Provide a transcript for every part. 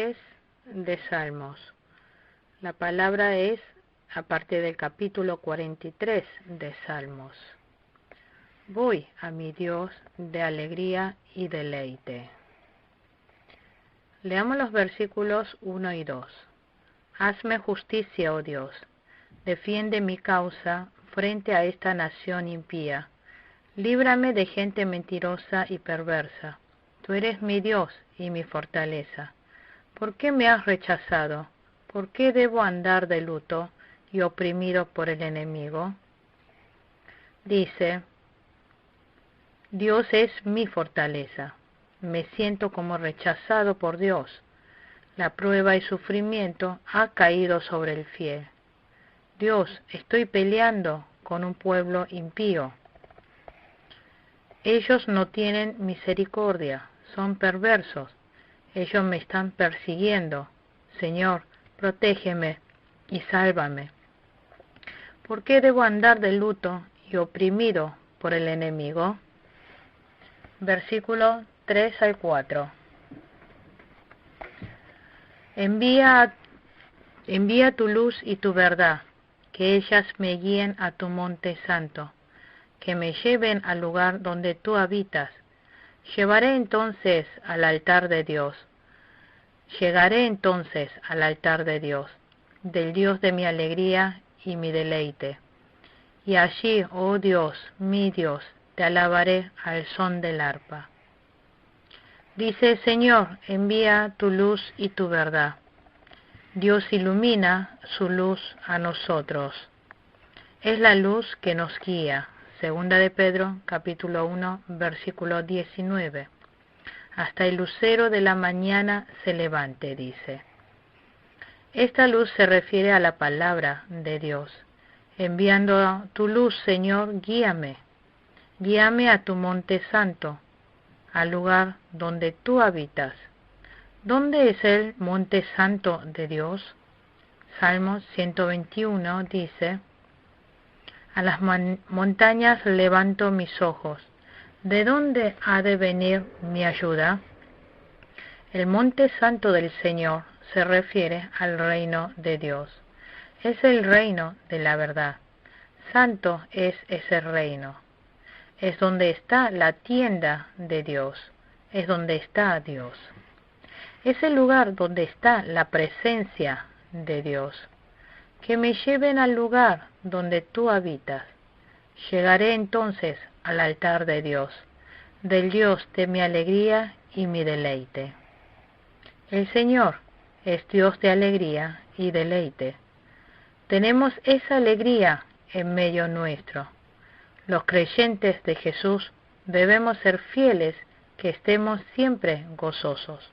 10 de Salmos. La palabra es a partir del capítulo 43 de Salmos. Voy a mi Dios de alegría y deleite. Leamos los versículos 1 y 2. Hazme justicia, oh Dios, defiende mi causa frente a esta nación impía. Líbrame de gente mentirosa y perversa. Tú eres mi Dios y mi fortaleza. ¿Por qué me has rechazado? ¿Por qué debo andar de luto y oprimido por el enemigo? Dice, Dios es mi fortaleza. Me siento como rechazado por Dios. La prueba y sufrimiento ha caído sobre el fiel. Dios, estoy peleando con un pueblo impío. Ellos no tienen misericordia, son perversos. Ellos me están persiguiendo. Señor, protégeme y sálvame. ¿Por qué debo andar de luto y oprimido por el enemigo? Versículo 3 al 4. Envía tu luz y tu verdad, que ellas me guíen a tu monte santo, que me lleven al lugar donde tú habitas. Llegaré entonces al altar de Dios, del Dios de mi alegría y mi deleite. Y allí, oh Dios, mi Dios, te alabaré al son del arpa. Dice, Señor, envía tu luz y tu verdad. Dios ilumina su luz a nosotros. Es la luz que nos guía. Segunda de Pedro, capítulo 1, versículo 19. Hasta el lucero de la mañana se levante, dice. Esta luz se refiere a la palabra de Dios. Enviando tu luz, Señor, guíame. Guíame a tu monte santo, al lugar donde tú habitas. ¿Dónde es el monte santo de Dios? Salmo 121 dice, a las montañas levanto mis ojos. ¿De dónde ha de venir mi ayuda? El monte santo del Señor se refiere al reino de Dios. Es el reino de la verdad. Santo es ese reino. Es donde está la tienda de Dios. Es donde está Dios. Es el lugar donde está la presencia de Dios. Que me lleven al lugar donde tú habitas. Llegaré entonces al altar de Dios, del Dios de mi alegría y mi deleite. El Señor es Dios de alegría y deleite. Tenemos esa alegría en medio nuestro. Los creyentes de Jesús debemos ser fieles, que estemos siempre gozosos.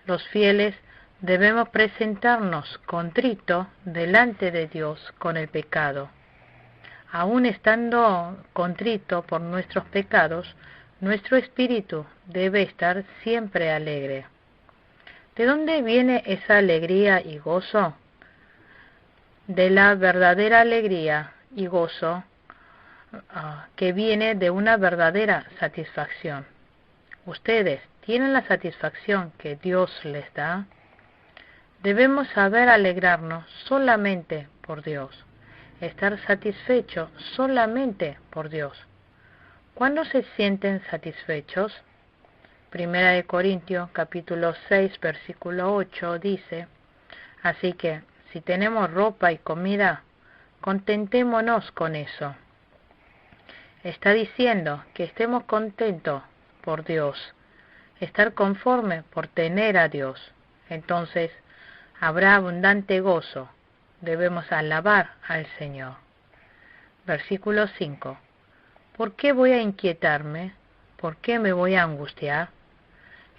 Los fieles debemos presentarnos contrito delante de Dios con el pecado. Aun estando contrito por nuestros pecados, nuestro espíritu debe estar siempre alegre. ¿De dónde viene esa alegría y gozo? De la verdadera alegría y gozo que viene de una verdadera satisfacción. ¿Ustedes tienen la satisfacción que Dios les da? Debemos saber alegrarnos solamente por Dios, estar satisfechos solamente por Dios. ¿Cuándo se sienten satisfechos? Primera de Corintios, capítulo 6, versículo 8, dice, así que, si tenemos ropa y comida, contentémonos con eso. Está diciendo que estemos contentos por Dios, estar conforme por tener a Dios. Entonces, habrá abundante gozo. Debemos alabar al Señor. Versículo 5. ¿Por qué voy a inquietarme? ¿Por qué me voy a angustiar?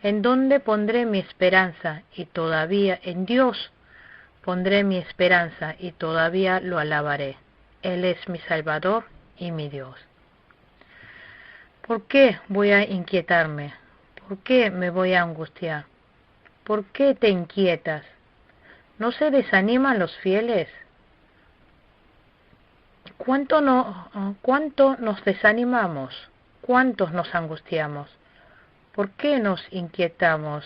¿En dónde pondré mi esperanza? Y todavía en Dios pondré mi esperanza y todavía lo alabaré. Él es mi Salvador y mi Dios. ¿Por qué voy a inquietarme? ¿Por qué me voy a angustiar? ¿Por qué te inquietas? ¿No se desaniman los fieles? ¿Cuánto nos desanimamos? ¿Cuántos nos angustiamos? ¿Por qué nos inquietamos?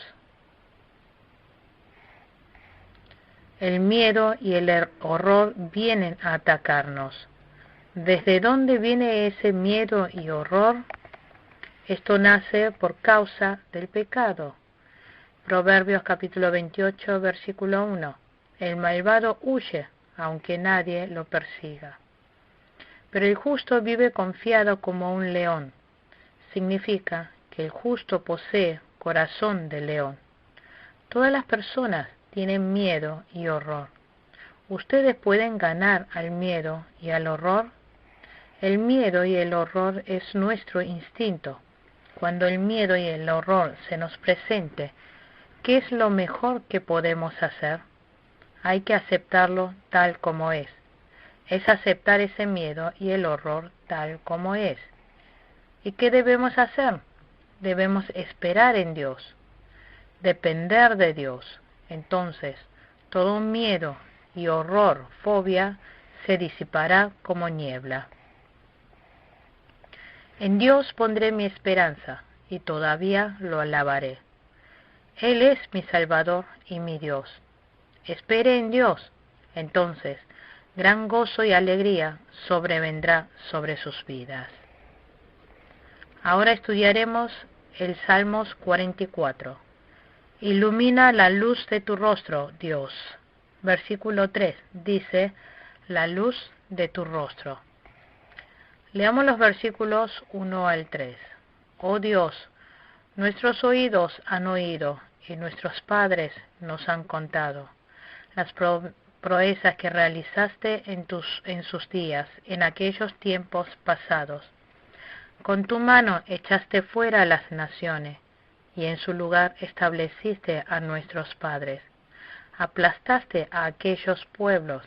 El miedo y el horror vienen a atacarnos. ¿Desde dónde viene ese miedo y horror? Esto nace por causa del pecado. Proverbios capítulo 28, versículo 1. El malvado huye, aunque nadie lo persiga. Pero el justo vive confiado como un león. Significa que el justo posee corazón de león. Todas las personas tienen miedo y horror. ¿Ustedes pueden ganar al miedo y al horror? El miedo y el horror es nuestro instinto. Cuando el miedo y el horror se nos presente, ¿qué es lo mejor que podemos hacer? Hay que aceptarlo tal como es. Es aceptar ese miedo y el horror tal como es. ¿Y qué debemos hacer? Debemos esperar en Dios, depender de Dios. Entonces, todo miedo y horror, fobia, se disipará como niebla. En Dios pondré mi esperanza y todavía lo alabaré. Él es mi Salvador y mi Dios. Espere en Dios, entonces gran gozo y alegría sobrevendrá sobre sus vidas. Ahora estudiaremos el Salmos 44. Ilumina la luz de tu rostro, Dios. Versículo 3 dice, la luz de tu rostro. Leamos los versículos 1 al 3. Oh Dios, nuestros oídos han oído y nuestros padres nos han contado las proezas que realizaste en sus días, en aquellos tiempos pasados. Con tu mano echaste fuera a las naciones, y en su lugar estableciste a nuestros padres. Aplastaste a aquellos pueblos,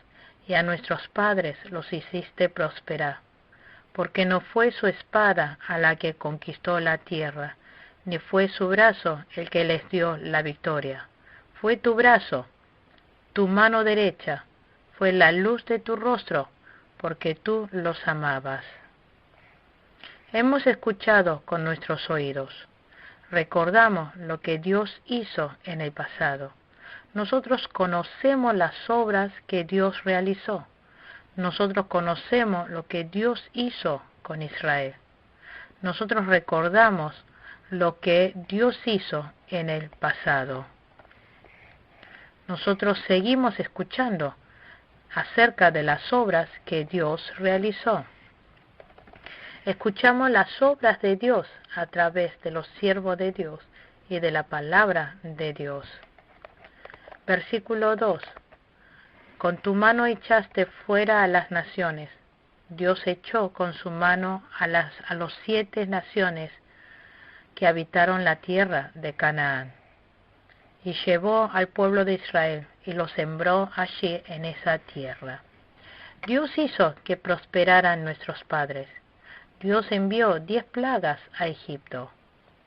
y a nuestros padres los hiciste prosperar. Porque no fue su espada a la que conquistó la tierra, ni fue su brazo el que les dio la victoria. Fue tu brazo, tu mano derecha, fue la luz de tu rostro, porque tú los amabas. Hemos escuchado con nuestros oídos. Recordamos lo que Dios hizo en el pasado. Nosotros conocemos las obras que Dios realizó. Nosotros conocemos lo que Dios hizo con Israel. Nosotros recordamos lo que Dios hizo en el pasado. Nosotros seguimos escuchando acerca de las obras que Dios realizó. Escuchamos las obras de Dios a través de los siervos de Dios y de la palabra de Dios. Versículo 2. Con tu mano echaste fuera a las naciones. Dios echó con su mano a los 7 naciones que habitaron la tierra de Canaán. Y llevó al pueblo de Israel y lo sembró allí en esa tierra. Dios hizo que prosperaran nuestros padres. Dios envió 10 plagas a Egipto.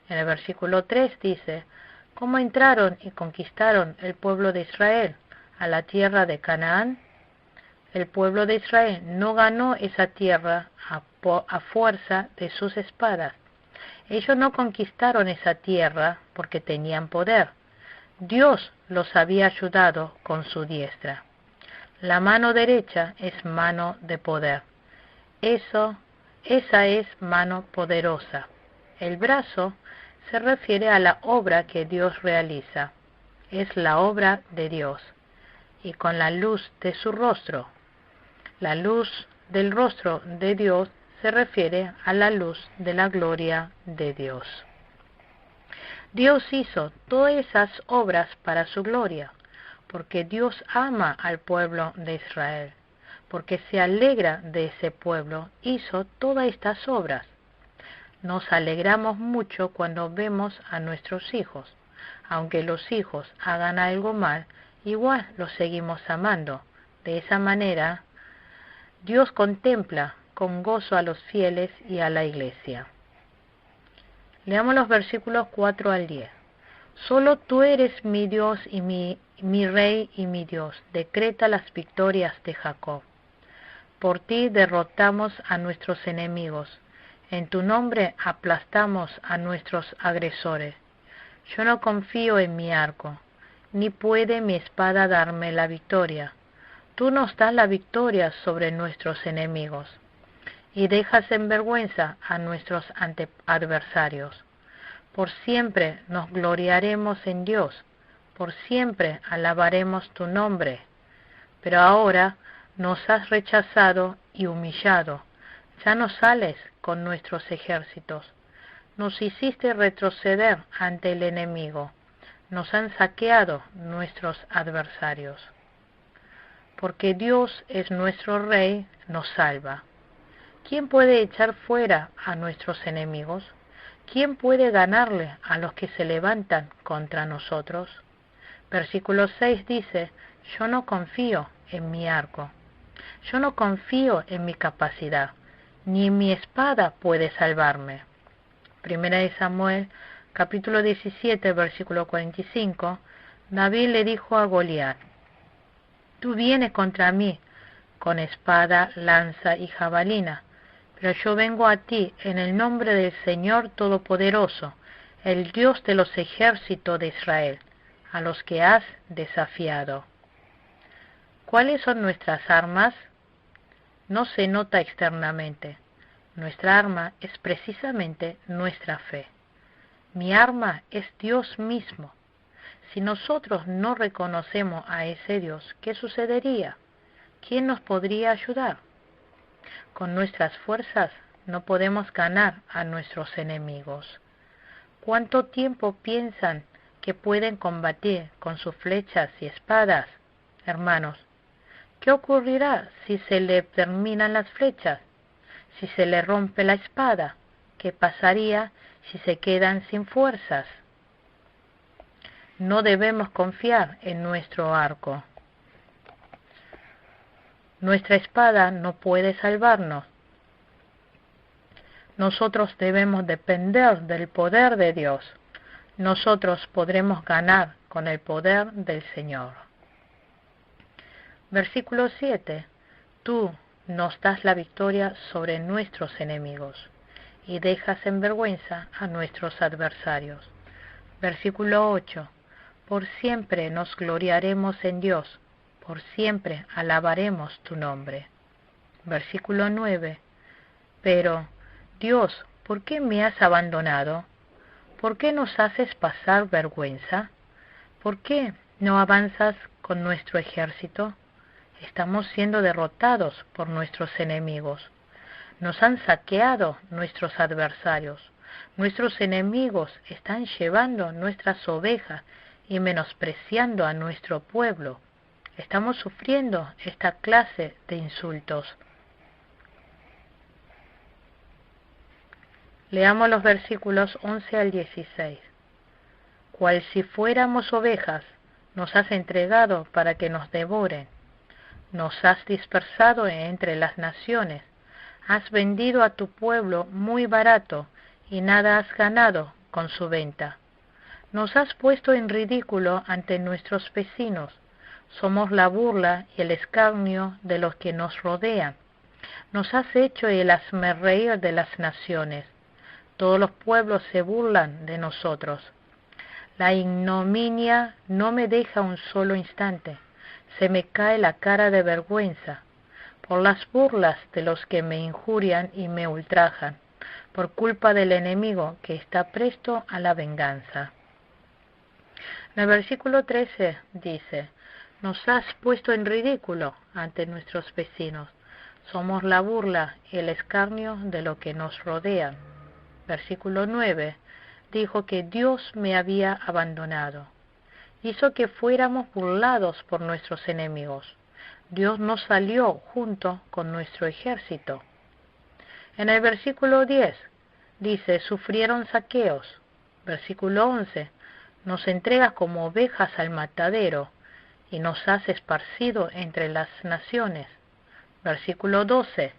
En el versículo 3 dice, ¿cómo entraron y conquistaron el pueblo de Israel a la tierra de Canaán? El pueblo de Israel no ganó esa tierra a fuerza de sus espadas. Ellos no conquistaron esa tierra porque tenían poder. Dios los había ayudado con su diestra. La mano derecha es mano de poder. Esa es mano poderosa. El brazo se refiere a la obra que Dios realiza. Es la obra de Dios. Y con la luz de su rostro. La luz del rostro de Dios se refiere a la luz de la gloria de Dios. Dios hizo todas esas obras para su gloria, porque Dios ama al pueblo de Israel, porque se alegra de ese pueblo, hizo todas estas obras. Nos alegramos mucho cuando vemos a nuestros hijos. Aunque los hijos hagan algo mal, igual los seguimos amando. De esa manera, Dios contempla con gozo a los fieles y a la iglesia. Leamos los versículos 4 al 10. Solo tú eres mi Dios y mi Rey y mi Dios. Decreta las victorias de Jacob. Por ti derrotamos a nuestros enemigos. En tu nombre aplastamos a nuestros agresores. Yo no confío en mi arco. ni puede mi espada darme la victoria. Tú nos das la victoria sobre nuestros enemigos, y dejas en vergüenza a nuestros adversarios. Por siempre nos gloriaremos en Dios, por siempre alabaremos tu nombre. Pero ahora nos has rechazado y humillado, ya no sales con nuestros ejércitos. Nos hiciste retroceder ante el enemigo, nos han saqueado nuestros adversarios. Porque Dios es nuestro Rey, nos salva. ¿Quién puede echar fuera a nuestros enemigos? ¿Quién puede ganarle a los que se levantan contra nosotros? Versículo 6 dice, yo no confío en mi arco, yo no confío en mi capacidad, ni mi espada puede salvarme. Primera de Samuel, capítulo 17, versículo 45, David le dijo a Goliat, tú vienes contra mí con espada, lanza y jabalina, pero yo vengo a ti en el nombre del Señor Todopoderoso, el Dios de los ejércitos de Israel, a los que has desafiado. ¿Cuáles son nuestras armas? No se nota externamente. Nuestra arma es precisamente nuestra fe. Mi arma es Dios mismo. Si nosotros no reconocemos a ese Dios, ¿qué sucedería? ¿Quién nos podría ayudar? Con nuestras fuerzas no podemos ganar a nuestros enemigos. ¿Cuánto tiempo piensan que pueden combatir con sus flechas y espadas? Hermanos, ¿qué ocurrirá si se le terminan las flechas? Si se le rompe la espada, ¿qué pasaría si se quedan sin fuerzas? No debemos confiar en nuestro arco. Nuestra espada no puede salvarnos. Nosotros debemos depender del poder de Dios. Nosotros podremos ganar con el poder del Señor. Versículo 7. Tú nos das la victoria sobre nuestros enemigos y dejas en vergüenza a nuestros adversarios. Versículo 8. Por siempre nos gloriaremos en Dios, por siempre alabaremos tu nombre. Versículo 9. Pero, Dios, ¿por qué me has abandonado? ¿Por qué nos haces pasar vergüenza? ¿Por qué no avanzas con nuestro ejército? Estamos siendo derrotados por nuestros enemigos. Nos han saqueado nuestros adversarios. Nuestros enemigos están llevando nuestras ovejas y menospreciando a nuestro pueblo. Estamos sufriendo esta clase de insultos. Leamos los versículos 11 al 16. Cual si fuéramos ovejas, nos has entregado para que nos devoren. Nos has dispersado entre las naciones, has vendido a tu pueblo muy barato y nada has ganado con su venta. Nos has puesto en ridículo ante nuestros vecinos, somos la burla y el escarnio de los que nos rodean. Nos has hecho el hazmerreír de las naciones, todos los pueblos se burlan de nosotros. La ignominia no me deja un solo instante. Se me cae la cara de vergüenza por las burlas de los que me injurian y me ultrajan, por culpa del enemigo que está presto a la venganza. En el versículo 13 dice, nos has puesto en ridículo ante nuestros vecinos, somos la burla y el escarnio de los que nos rodean. Versículo 9 dijo que Dios me había abandonado. Hizo que fuéramos burlados por nuestros enemigos. Dios no salió junto con nuestro ejército. En el versículo 10 dice, sufrieron saqueos. Versículo 11, nos entregas como ovejas al matadero y nos has esparcido entre las naciones. Versículo 12,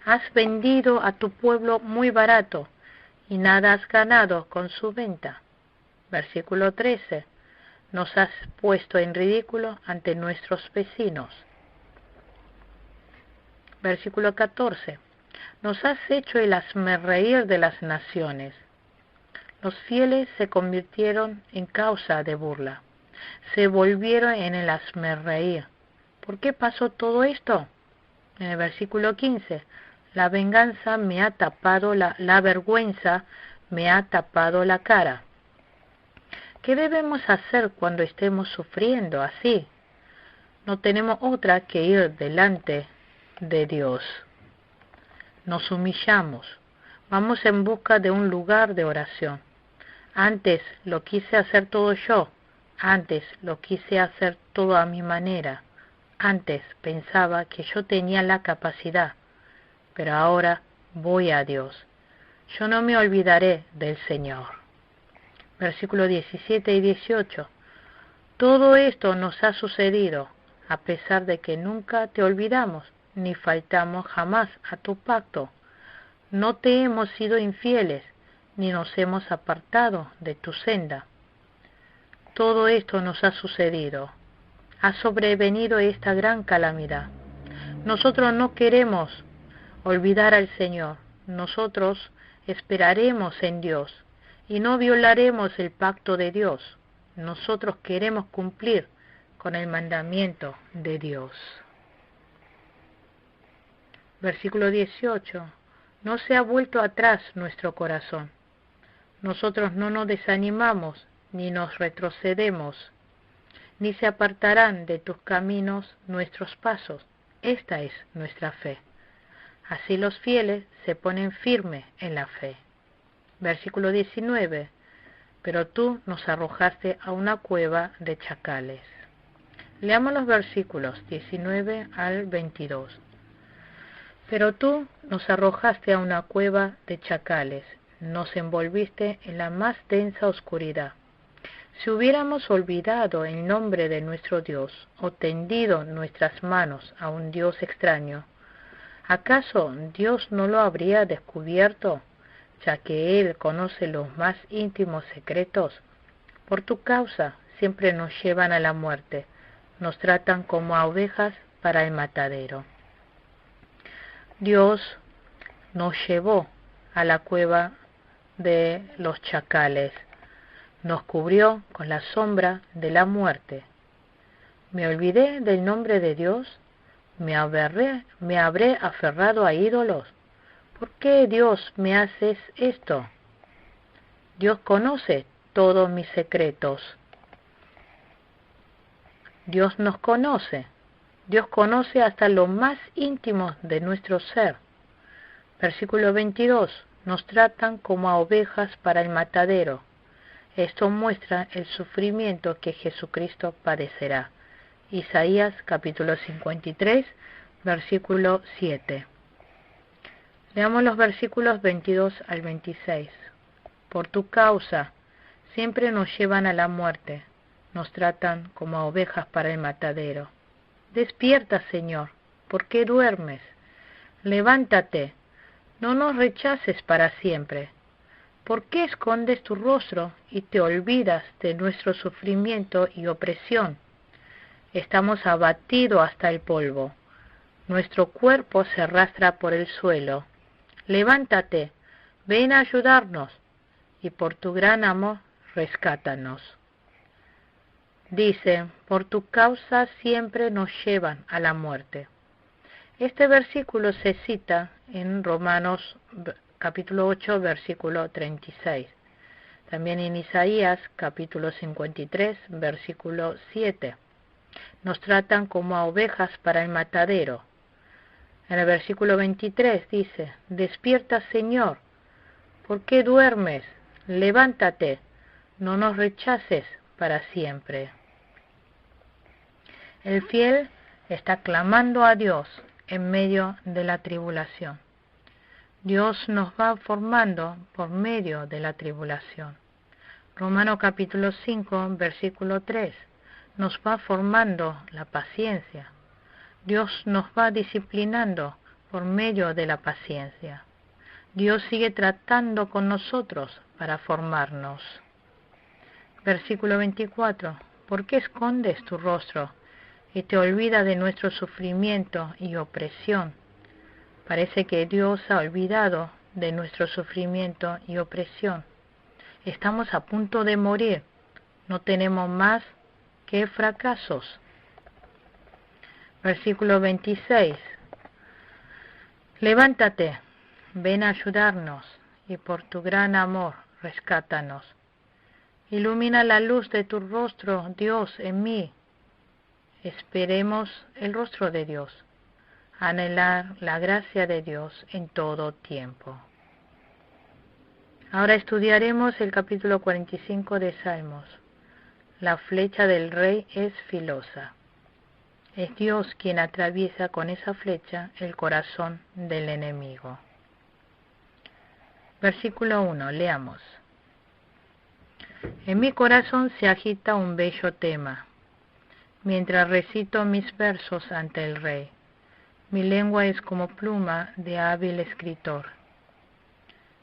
has vendido a tu pueblo muy barato y nada has ganado con su venta. Versículo 13, nos has puesto en ridículo ante nuestros vecinos. Versículo 14, nos has hecho el hazmerreír de las naciones. Los fieles se convirtieron en causa de burla. Se volvieron en el hazmerreír. ¿Por qué pasó todo esto? En el versículo 15, la venganza me ha tapado, la vergüenza me ha tapado la cara. ¿Qué debemos hacer cuando estemos sufriendo así? No tenemos otra que ir delante de Dios. Nos humillamos, vamos en busca de un lugar de oración. Antes lo quise hacer todo yo, antes lo quise hacer todo a mi manera, antes pensaba que yo tenía la capacidad, pero ahora voy a Dios. Yo no me olvidaré del Señor. Versículos 17 y 18. Todo esto nos ha sucedido, a pesar de que nunca te olvidamos, ni faltamos jamás a tu pacto. No te hemos sido infieles, ni nos hemos apartado de tu senda. Todo esto nos ha sucedido. Ha sobrevenido esta gran calamidad. Nosotros no queremos olvidar al Señor. Nosotros esperaremos en Dios y no violaremos el pacto de Dios. Nosotros queremos cumplir con el mandamiento de Dios. Versículo 18. No se ha vuelto atrás nuestro corazón. Nosotros no nos desanimamos ni nos retrocedemos, ni se apartarán de tus caminos nuestros pasos. Esta es nuestra fe. Así los fieles se ponen firmes en la fe. Versículo 19. Pero tú nos arrojaste a una cueva de chacales. Leamos los versículos 19 al 22. Pero tú nos arrojaste a una cueva de chacales, nos envolviste en la más densa oscuridad. Si hubiéramos olvidado el nombre de nuestro Dios o tendido nuestras manos a un Dios extraño, ¿acaso Dios no lo habría descubierto, ya que Él conoce los más íntimos secretos? Por tu causa siempre nos llevan a la muerte, nos tratan como a ovejas para el matadero. Dios nos llevó a la cueva de los chacales, nos cubrió con la sombra de la muerte. ¿Me olvidé del nombre de Dios? ¿Me habré aferrado a ídolos? ¿Por qué Dios me haces esto? Dios conoce todos mis secretos. Dios nos conoce. Dios conoce hasta lo más íntimo de nuestro ser. Versículo 22. Nos tratan como a ovejas para el matadero. Esto muestra el sufrimiento que Jesucristo padecerá. Isaías capítulo 53, versículo 7. Leamos los versículos 22 al 26. Por tu causa siempre nos llevan a la muerte, nos tratan como a ovejas para el matadero. Despierta, Señor, ¿por qué duermes? Levántate, no nos rechaces para siempre. ¿Por qué escondes tu rostro y te olvidas de nuestro sufrimiento y opresión? Estamos abatidos hasta el polvo. Nuestro cuerpo se arrastra por el suelo. Levántate, ven a ayudarnos, y por tu gran amor, rescátanos. Dice, por tu causa siempre nos llevan a la muerte. Este versículo se cita en Romanos capítulo 8, versículo 36. También en Isaías capítulo 53, versículo 7. Nos tratan como a ovejas para el matadero. En el versículo 23 dice, despierta, Señor, ¿por qué duermes? Levántate, no nos rechaces para siempre. El fiel está clamando a Dios en medio de la tribulación. Dios nos va formando por medio de la tribulación. Romanos capítulo 5, versículo 3, nos va formando la paciencia. Dios nos va disciplinando por medio de la paciencia. Dios sigue tratando con nosotros para formarnos. Versículo 24. ¿Por qué escondes tu rostro y te olvidas de nuestro sufrimiento y opresión? Parece que Dios ha olvidado de nuestro sufrimiento y opresión. Estamos a punto de morir. No tenemos más ¡Qué fracasos! Versículo 26. Levántate, ven a ayudarnos, y por tu gran amor rescátanos. Ilumina la luz de tu rostro, Dios, en mí. Esperemos el rostro de Dios, anhelar la gracia de Dios en todo tiempo. Ahora estudiaremos el capítulo 45 de Salmos. La flecha del rey es filosa. Es Dios quien atraviesa con esa flecha el corazón del enemigo. Versículo 1, leamos. En mi corazón se agita un bello tema, mientras recito mis versos ante el rey. Mi lengua es como pluma de hábil escritor.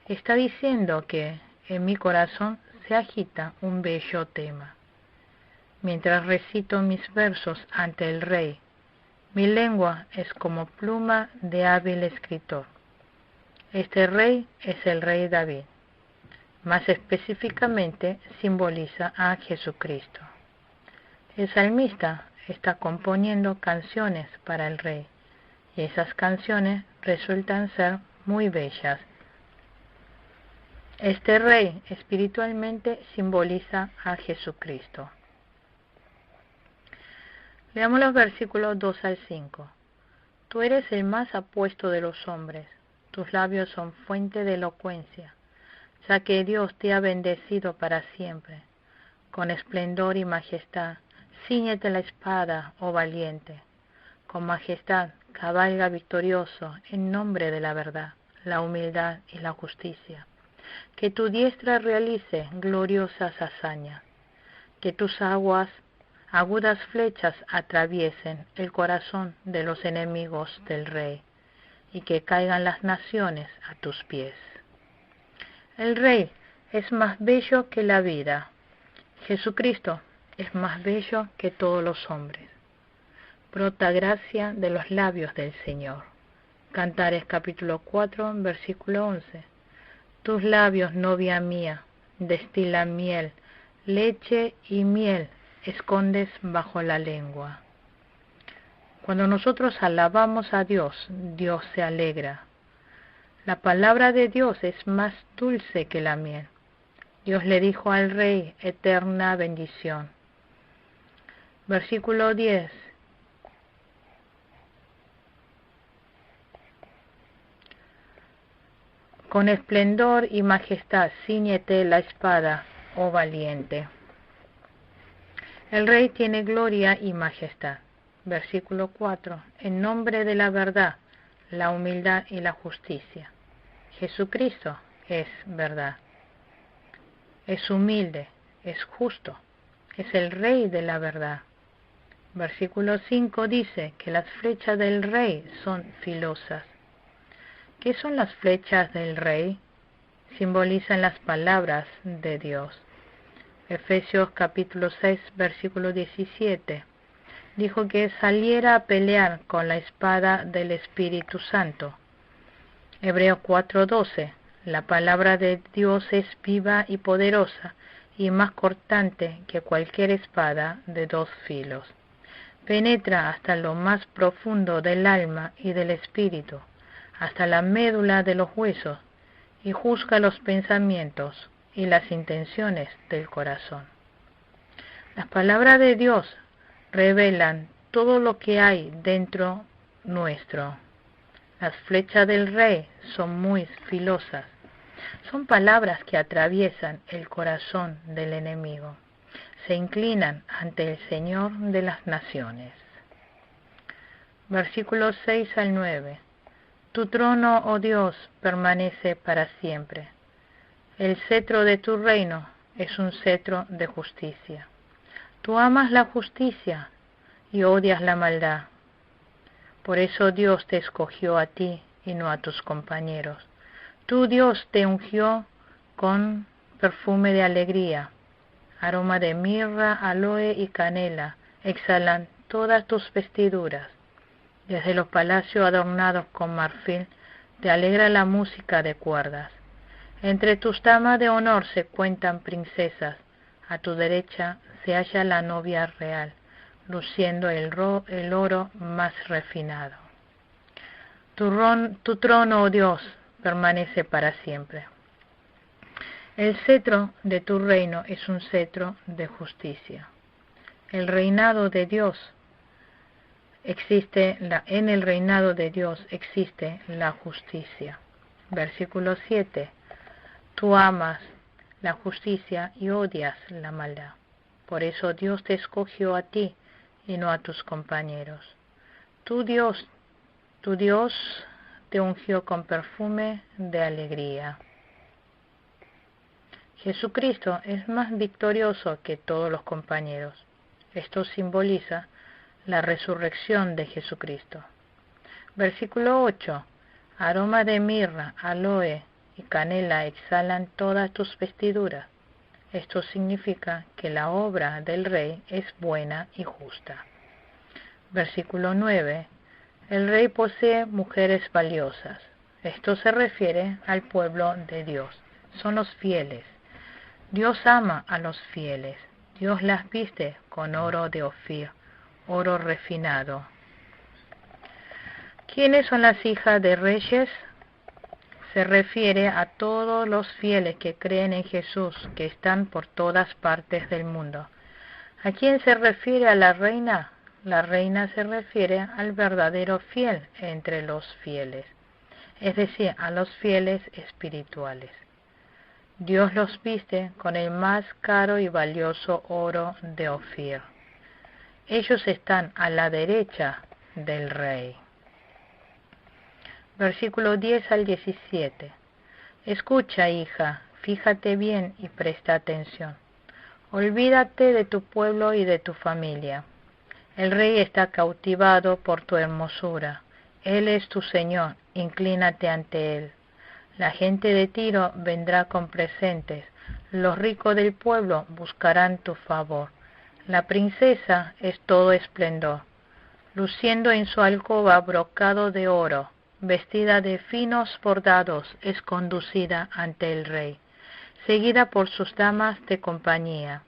Está diciendo que en mi corazón se agita un bello tema. Mientras recito mis versos ante el rey, mi lengua es como pluma de hábil escritor. Este rey es el rey David. Más específicamente simboliza a Jesucristo. El salmista está componiendo canciones para el rey, y esas canciones resultan ser muy bellas. Este rey espiritualmente simboliza a Jesucristo. Leamos los versículos 2 al 5. Tú eres el más apuesto de los hombres, tus labios son fuente de elocuencia, ya que Dios te ha bendecido para siempre. Con esplendor y majestad, cíñete la espada, oh valiente. Con majestad, cabalga victorioso en nombre de la verdad, la humildad y la justicia. Que tu diestra realice gloriosas hazañas, que tus agudas flechas atraviesen el corazón de los enemigos del rey, y que caigan las naciones a tus pies. El rey es más bello que la vida. Jesucristo es más bello que todos los hombres. Brota gracia de los labios del Señor. Cantares capítulo 4, versículo 11. Tus labios, novia mía, destilan miel, leche y miel escondes bajo la lengua. Cuando nosotros alabamos a Dios, Dios se alegra. La palabra de Dios es más dulce que la miel. Dios le dijo al rey eterna bendición. Versículo 10. Con esplendor y majestad cíñete la espada, oh valiente. El rey tiene gloria y majestad. Versículo 4. En nombre de la verdad, la humildad y la justicia. Jesucristo es verdad. Es humilde, es justo, es el rey de la verdad. Versículo 5 dice que las flechas del rey son filosas. ¿Qué son las flechas del rey? Simbolizan las palabras de Dios. Efesios capítulo 6, versículo 17. Dijo que saliera a pelear con la espada del Espíritu Santo. Hebreos 4:12. La palabra de Dios es viva y poderosa y más cortante que cualquier espada de dos filos. Penetra hasta lo más profundo del alma y del espíritu, hasta la médula de los huesos, y juzga los pensamientos y las intenciones del corazón. Las palabras de Dios revelan todo lo que hay dentro nuestro. Las flechas del rey son muy filosas. Son palabras que atraviesan el corazón del enemigo. Se inclinan ante el Señor de las naciones. Versículos 6 al 9. Tu trono, oh Dios, permanece para siempre. El cetro de tu reino es un cetro de justicia. Tú amas la justicia y odias la maldad. Por eso Dios te escogió a ti y no a tus compañeros. Tu Dios te ungió con perfume de alegría. Aroma de mirra, aloe y canela exhalan todas tus vestiduras. Desde los palacios adornados con marfil te alegra la música de cuerdas. Entre tus damas de honor se cuentan princesas, A tu derecha se halla la novia real, luciendo el oro más refinado. Tu trono, oh Dios, permanece para siempre. El cetro de tu reino es un cetro de justicia. El reinado de Dios en el reinado de Dios existe la justicia. Versículo 7. Tú amas la justicia y odias la maldad. Por eso Dios te escogió a ti y no a tus compañeros. Tu Dios te ungió con perfume de alegría. Jesucristo es más victorioso que todos los compañeros. Esto simboliza la resurrección de Jesucristo. Versículo 8. Aroma de mirra, aloe y canela exhalan todas tus vestiduras. Esto significa que la obra del Rey es buena y justa. Versículo 9. El Rey posee mujeres valiosas. Esto se refiere al pueblo de Dios. Son los fieles. Dios ama a los fieles. Dios las viste con oro de Ofir, oro refinado. ¿Quiénes son las hijas de reyes? Se refiere a todos los fieles que creen en Jesús, que están por todas partes del mundo. ¿A quién se refiere a la reina? La reina se refiere al verdadero fiel entre los fieles, es decir, a los fieles espirituales. Dios los viste con el más caro y valioso oro de Ofir. Ellos están a la derecha del Rey. Versículo 10 al 17. Escucha, hija, fíjate bien y presta atención. Olvídate de tu pueblo y de tu familia. El Rey está cautivado por tu hermosura. Él es tu Señor, inclínate ante Él. La gente de Tiro vendrá con presentes, los ricos del pueblo buscarán tu favor. La princesa es todo esplendor, luciendo en su alcoba brocado de oro, vestida de finos bordados, es conducida ante el Rey, seguida por sus damas de compañía.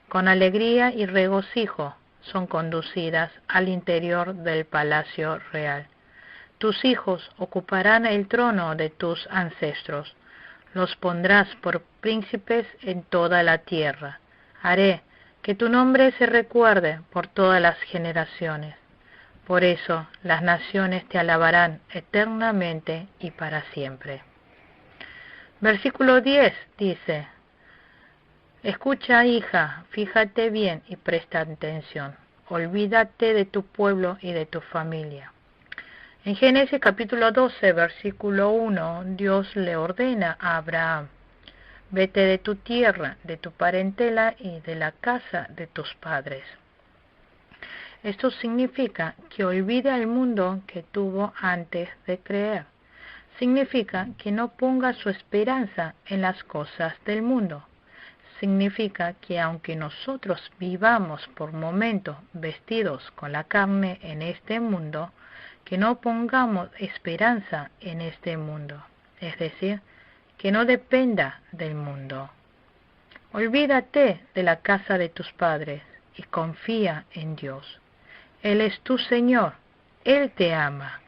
Con alegría y regocijo son conducidas al interior del palacio real. Tus hijos ocuparán el trono de tus ancestros. Los pondrás por príncipes en toda la tierra. Haré que tu nombre se recuerde por todas las generaciones. Por eso las naciones te alabarán eternamente y para siempre. Versículo 10 dice: Escucha, hija, fíjate bien y presta atención. Olvídate de tu pueblo y de tu familia. En Génesis capítulo 12, versículo 1, Dios le ordena a Abraham: vete de tu tierra, de tu parentela y de la casa de tus padres. Esto significa que olvide al mundo que tuvo antes de creer. Significa que no ponga su esperanza en las cosas del mundo. Significa que aunque nosotros vivamos por momentos vestidos con la carne en este mundo, que no pongamos esperanza en este mundo, es decir, que no dependa del mundo. Olvídate de la casa de tus padres y confía en Dios. Él es tu Señor, Él te ama.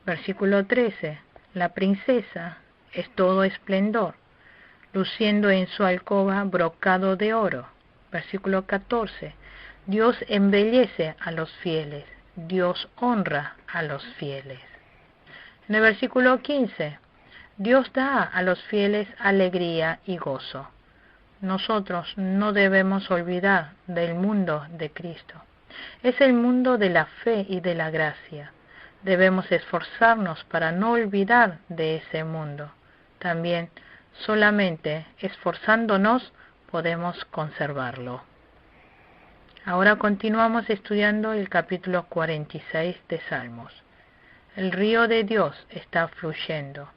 Versículo 13. La princesa es todo esplendor, luciendo en su alcoba brocado de oro. Versículo 14. Dios embellece a los fieles. Dios honra a los fieles. En el versículo 15, Dios da a los fieles alegría y gozo. Nosotros no debemos olvidar del mundo de Cristo. Es el mundo de la fe y de la gracia. Debemos esforzarnos para no olvidar de ese mundo. También, solamente esforzándonos, podemos conservarlo. Ahora continuamos estudiando el capítulo 46 de Salmos. El río de Dios está fluyendo.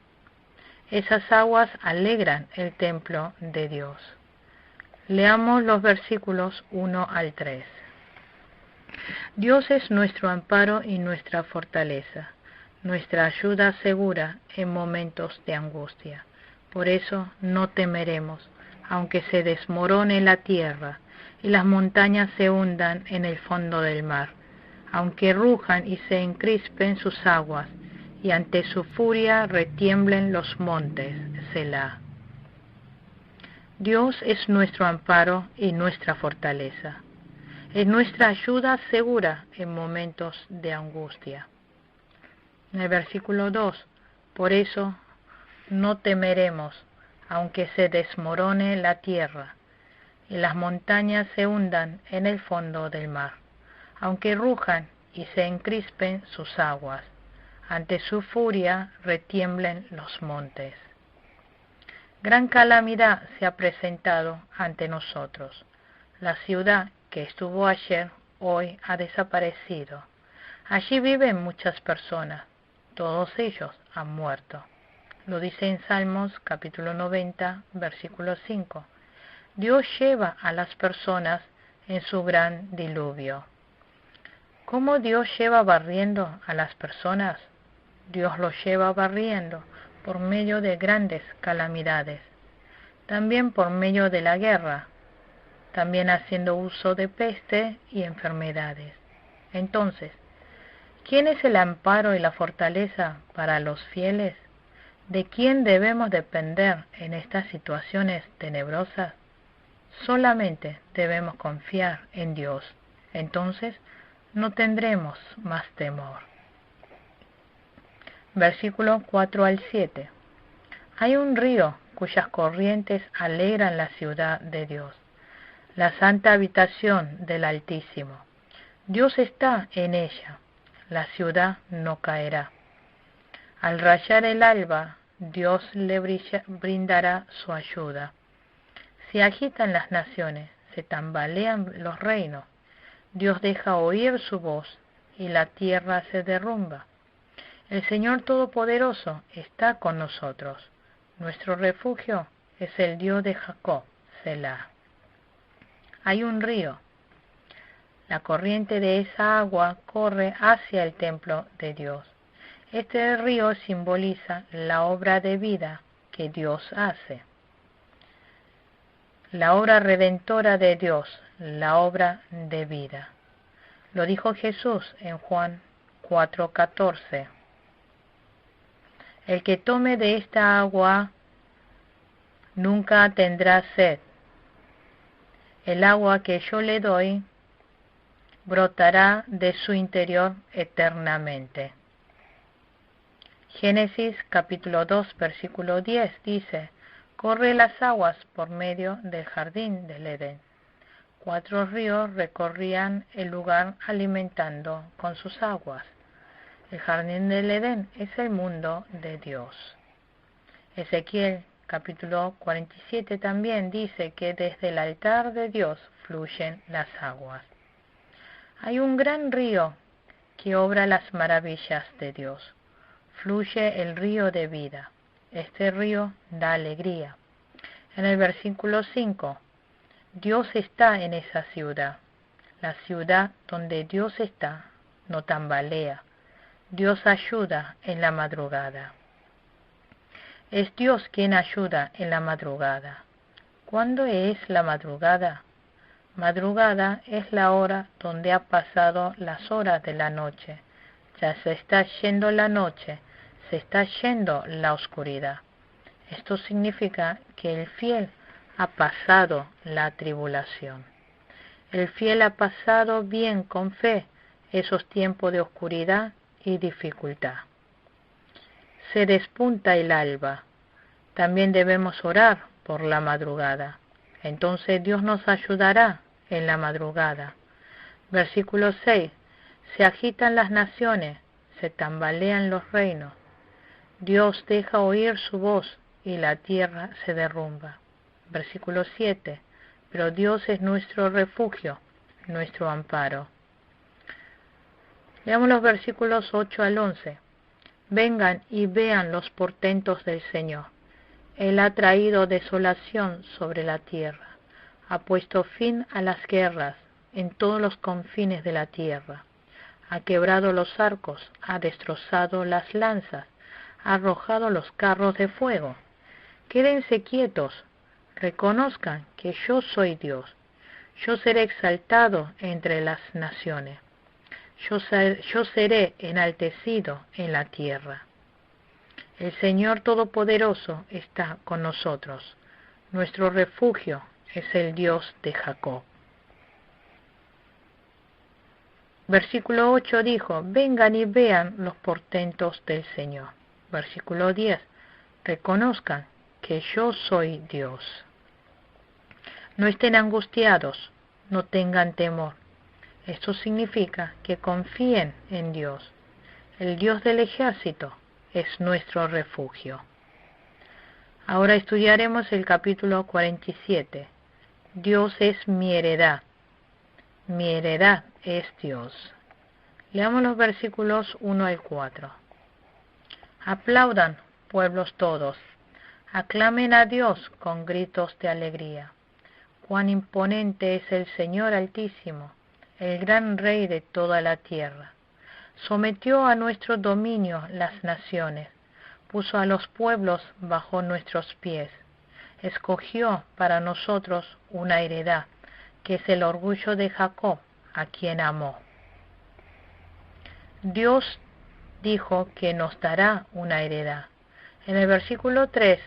Esas aguas alegran el templo de Dios. Leamos los versículos 1 al 3. Dios es nuestro amparo y nuestra fortaleza, nuestra ayuda segura en momentos de angustia. Por eso no temeremos, aunque se desmorone la tierra y las montañas se hundan en el fondo del mar, aunque rujan y se encrispen sus aguas, y ante su furia retiemblen los montes. Selah. Dios es nuestro amparo y nuestra fortaleza. Es nuestra ayuda segura en momentos de angustia. En el versículo 2, por eso no temeremos, aunque se desmorone la tierra y las montañas se hundan en el fondo del mar, aunque rujan y se encrispen sus aguas, ante su furia retiemblen los montes. Gran calamidad se ha presentado ante nosotros. La ciudad que estuvo ayer, hoy ha desaparecido. Allí viven muchas personas, todos ellos han muerto. Lo dice en Salmos capítulo 90, versículo 5. Dios lleva a las personas en su gran diluvio. ¿Cómo Dios lleva barriendo a las personas? Dios los lleva barriendo por medio de grandes calamidades, también por medio de la guerra, también haciendo uso de peste y enfermedades. Entonces, ¿quién es el amparo y la fortaleza para los fieles? ¿De quién debemos depender en estas situaciones tenebrosas? Solamente debemos confiar en Dios. Entonces no tendremos más temor. Versículo 4 al 7. Hay un río cuyas corrientes alegran la ciudad de Dios, la santa habitación del Altísimo. Dios está en ella, la ciudad no caerá. Al rayar el alba, Dios le brindará su ayuda. Se agitan las naciones, se tambalean los reinos. Dios deja oír su voz y la tierra se derrumba. El Señor Todopoderoso está con nosotros. Nuestro refugio es el Dios de Jacob, Selah. Hay un río. La corriente de esa agua corre hacia el templo de Dios. Este río simboliza la obra de vida que Dios hace. La obra redentora de Dios, la obra de vida. Lo dijo Jesús en Juan 4:14. El que tome de esta agua nunca tendrá sed. El agua que yo le doy brotará de su interior eternamente. Génesis capítulo 2, versículo 10 dice: corre las aguas por medio del jardín del Edén. 4 ríos recorrían el lugar alimentando con sus aguas. El jardín del Edén es el mundo de Dios. Ezequiel capítulo 47 también dice que desde el altar de Dios fluyen las aguas. Hay un gran río que obra las maravillas de Dios. Fluye el río de vida. Este río da alegría. En el versículo 5, Dios está en esa ciudad. La ciudad donde Dios está no tambalea. Dios ayuda en la madrugada. Es Dios quien ayuda en la madrugada. ¿Cuándo es la madrugada? Madrugada es la hora donde ha pasado las horas de la noche. Ya se está yendo la noche, se está yendo la oscuridad. Esto significa que el fiel ha pasado la tribulación. El fiel ha pasado bien con fe esos tiempos de oscuridad y dificultad. Se despunta el alba. También debemos orar por la madrugada. Entonces Dios nos ayudará en la madrugada. Versículo 6. Se agitan las naciones, se tambalean los reinos. Dios deja oír su voz y la tierra se derrumba. Versículo 7. Pero Dios es nuestro refugio, nuestro amparo. Leamos los versículos 8 al 11. Vengan y vean los portentos del Señor. Él ha traído desolación sobre la tierra, ha puesto fin a las guerras en todos los confines de la tierra, ha quebrado los arcos, ha destrozado las lanzas, ha arrojado los carros de fuego. Quédense quietos, reconozcan que yo soy Dios. Yo seré exaltado entre las naciones. Yo seré enaltecido en la tierra. El Señor Todopoderoso está con nosotros. Nuestro refugio es el Dios de Jacob. Versículo 8 dijo, vengan y vean los portentos del Señor. Versículo 10, reconozcan que yo soy Dios. No estén angustiados, no tengan temor. Esto significa que confíen en Dios. El Dios del ejército es nuestro refugio. Ahora estudiaremos el capítulo 47. Dios es mi heredad. Mi heredad es Dios. Leamos los versículos 1 al 4. Aplaudan, pueblos todos. Aclamen a Dios con gritos de alegría. Cuán imponente es el Señor Altísimo, el gran Rey de toda la tierra. Sometió a nuestro dominio las naciones, puso a los pueblos bajo nuestros pies. Escogió para nosotros una heredad, que es el orgullo de Jacob, a quien amó. Dios dijo que nos dará una heredad. En el versículo 3,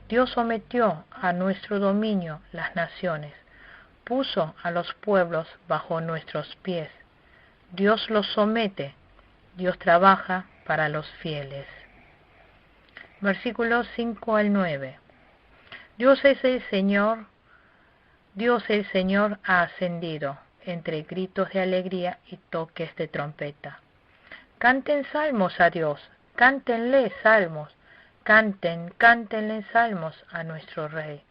Dios sometió a nuestro dominio las naciones, puso a los pueblos bajo nuestros pies. Dios los somete, Dios trabaja para los fieles. Versículos 5 al 9. Dios el Señor ha ascendido, entre gritos de alegría y toques de trompeta. Canten salmos a Dios, cántenle salmos, cántenle salmos a nuestro Rey.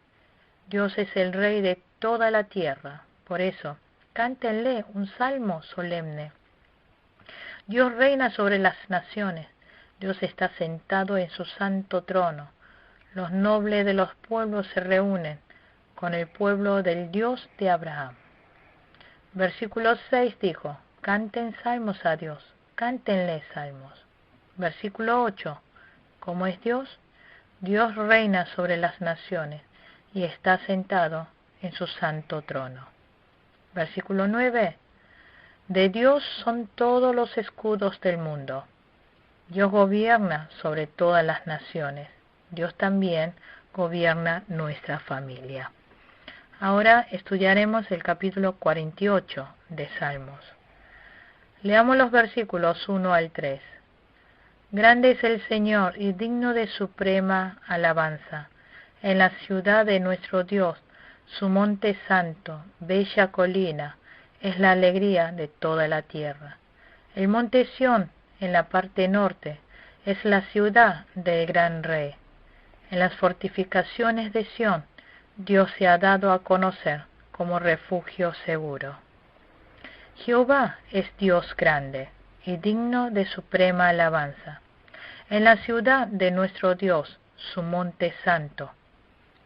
Dios es el Rey de toda la tierra, por eso, cántenle un salmo solemne. Dios reina sobre las naciones, Dios está sentado en su santo trono. Los nobles de los pueblos se reúnen con el pueblo del Dios de Abraham. Versículo 6 dijo, canten salmos a Dios, cántenle salmos. Versículo 8, ¿cómo es Dios? Dios reina sobre las naciones y está sentado en su santo trono. Versículo 9, de Dios son todos los escudos del mundo. Dios gobierna sobre todas las naciones. Dios también gobierna nuestra familia. Ahora estudiaremos el capítulo 48 de Salmos. Leamos los versículos 1 al 3. Grande es el Señor y digno de suprema alabanza. En la ciudad de nuestro Dios, su monte santo, bella colina, es la alegría de toda la tierra. El monte Sión, en la parte norte, es la ciudad del gran Rey. En las fortificaciones de Sión, Dios se ha dado a conocer como refugio seguro. Jehová es Dios grande y digno de suprema alabanza. En la ciudad de nuestro Dios, su monte santo.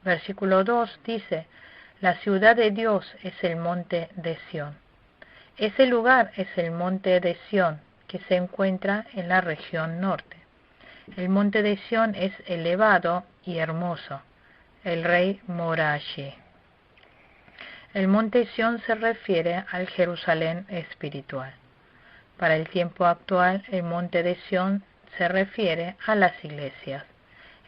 Versículo 2 dice, la ciudad de Dios es el monte de Sión. Ese lugar es el monte de Sión, que se encuentra en la región norte. El monte de Sión es elevado y hermoso. El Rey mora allí. El monte Sión se refiere al Jerusalén espiritual. Para el tiempo actual, el monte de Sión se refiere a las iglesias.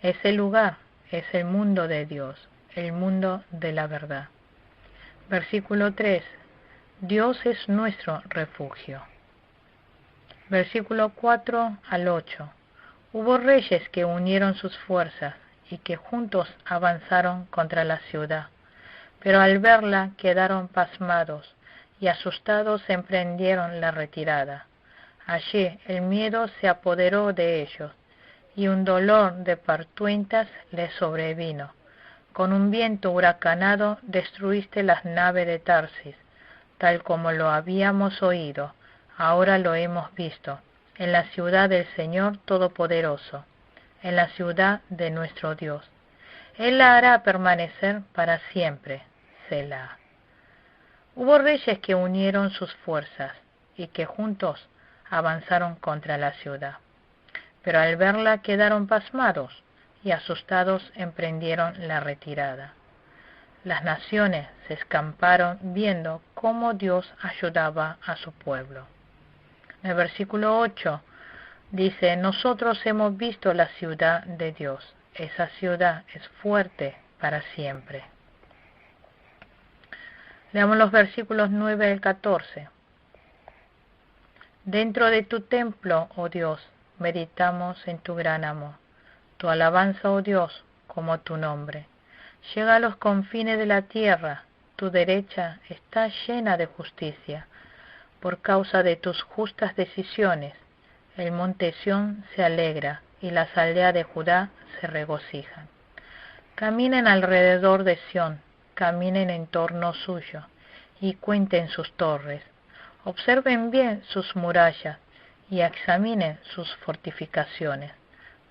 Ese lugar es el mundo de Dios, el mundo de la verdad. Versículo 3. Dios es nuestro refugio. Versículo 4 al 8. Hubo reyes que unieron sus fuerzas y que juntos avanzaron contra la ciudad, pero al verla quedaron pasmados y asustados emprendieron la retirada. Allí el miedo se apoderó de ellos y un dolor de partuentas les sobrevino. Con un viento huracanado destruiste las naves de Tarsis, tal como lo habíamos oído, ahora lo hemos visto, en la ciudad del Señor Todopoderoso, en la ciudad de nuestro Dios. Él la hará permanecer para siempre. Selah. Hubo reyes que unieron sus fuerzas y que juntos avanzaron contra la ciudad, pero al verla quedaron pasmados y asustados emprendieron la retirada. Las naciones se escamparon viendo cómo Dios ayudaba a su pueblo. En el versículo 8 dice, nosotros hemos visto la ciudad de Dios. Esa ciudad es fuerte para siempre. Leamos los versículos 9 al 14. Dentro de tu templo, oh Dios, meditamos en tu gran amor. Tu alabanza, oh Dios, como tu nombre. Llega a los confines de la tierra, tu derecha está llena de justicia. Por causa de tus justas decisiones, el monte Sión se alegra y las aldeas de Judá se regocijan. Caminen alrededor de Sión, caminen en torno suyo y cuenten sus torres. Observen bien sus murallas y examinen sus fortificaciones,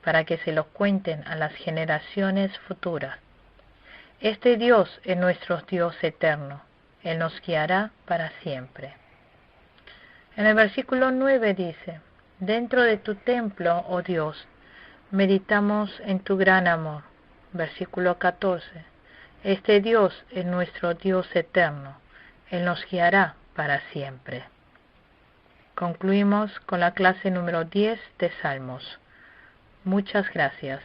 para que se lo cuenten a las generaciones futuras. Este Dios es nuestro Dios eterno, Él nos guiará para siempre. En el versículo 9 dice, dentro de tu templo, oh Dios, meditamos en tu gran amor. Versículo 14, este Dios es nuestro Dios eterno, Él nos guiará para siempre. Concluimos con la clase número 10 de Salmos. Muchas gracias.